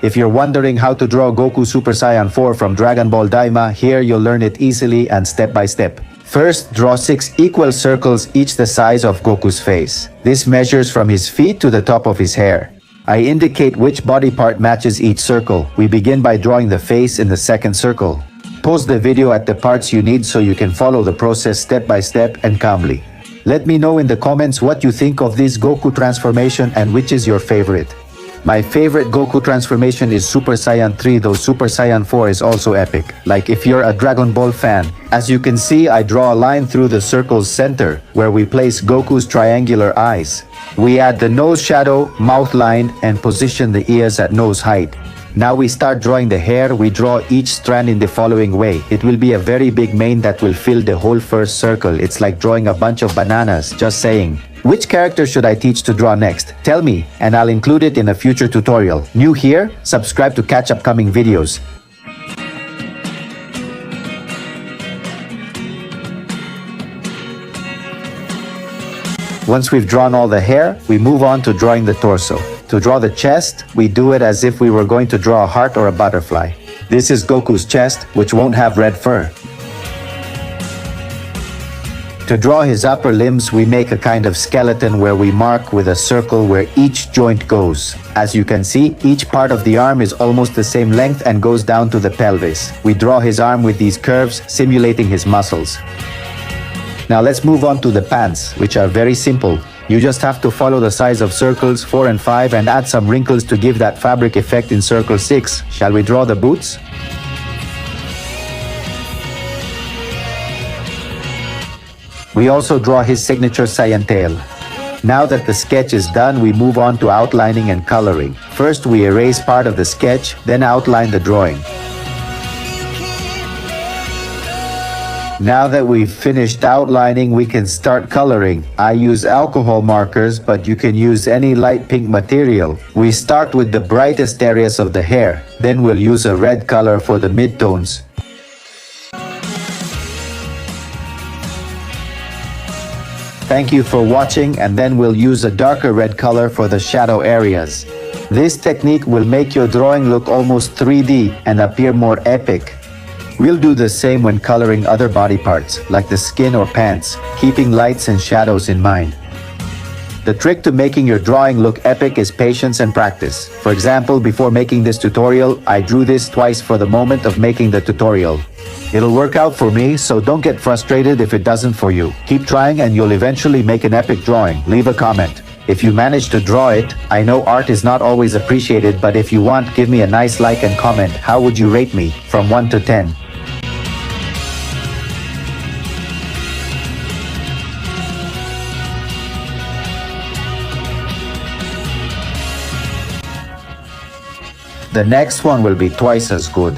If you're wondering how to draw Goku Super Saiyan 4 from Dragon Ball Daima, here you'll learn it easily and step by step. First, draw 6 equal circles, each the size of Goku's face. This measures from his feet to the top of his hair. I indicate which body part matches each circle. We begin by drawing the face in the second circle. Pause the video at the parts you need so you can follow the process step by step and calmly. Let me know in the comments what you think of this Goku transformation and which is your favorite. My favorite Goku transformation is Super Saiyan 3, though Super Saiyan 4 is also epic. Like if you're a Dragon Ball fan. As you can see, I draw a line through the circle's center, where we place Goku's triangular eyes. We add the nose shadow, mouth line, and position the ears at nose height. Now we start drawing the hair. We draw each strand in the following way. It will be a very big mane that will fill the whole first circle. It's like drawing a bunch of bananas, just saying. Which character should I teach to draw next? Tell me, and I'll include it in a future tutorial. New here? Subscribe to catch upcoming videos. Once we've drawn all the hair, we move on to drawing the torso. To draw the chest, we do it as if we were going to draw a heart or a butterfly. This is Goku's chest, which won't have red fur. To draw his upper limbs, we make a kind of skeleton where we mark with a circle where each joint goes. As you can see, each part of the arm is almost the same length and goes down to the pelvis. We draw his arm with these curves, simulating his muscles. Now let's move on to the pants, which are very simple. You just have to follow the size of circles 4 and 5 and add some wrinkles to give that fabric effect in circle 6. Shall we draw the boots? We also draw his signature Saiyan tail. Now that the sketch is done, we move on to outlining and coloring. First, we erase part of the sketch, then outline the drawing. Now that we've finished outlining, we can start coloring. I use alcohol markers, but you can use any light pink material. We start with the brightest areas of the hair, then we'll use a red color for the midtones. Thank you for watching, and then we'll use a darker red color for the shadow areas. This technique will make your drawing look almost 3D and appear more epic. We'll do the same when coloring other body parts, like the skin or pants, keeping lights and shadows in mind. The trick to making your drawing look epic is patience and practice. For example, before making this tutorial, I drew this twice for the moment of making the tutorial. It'll work out for me, so don't get frustrated if it doesn't for you. Keep trying and you'll eventually make an epic drawing. Leave a comment. If you manage to draw it, I know art is not always appreciated, but if you want, give me a nice like and comment. How would you rate me, from 1 to 10? The next one will be twice as good.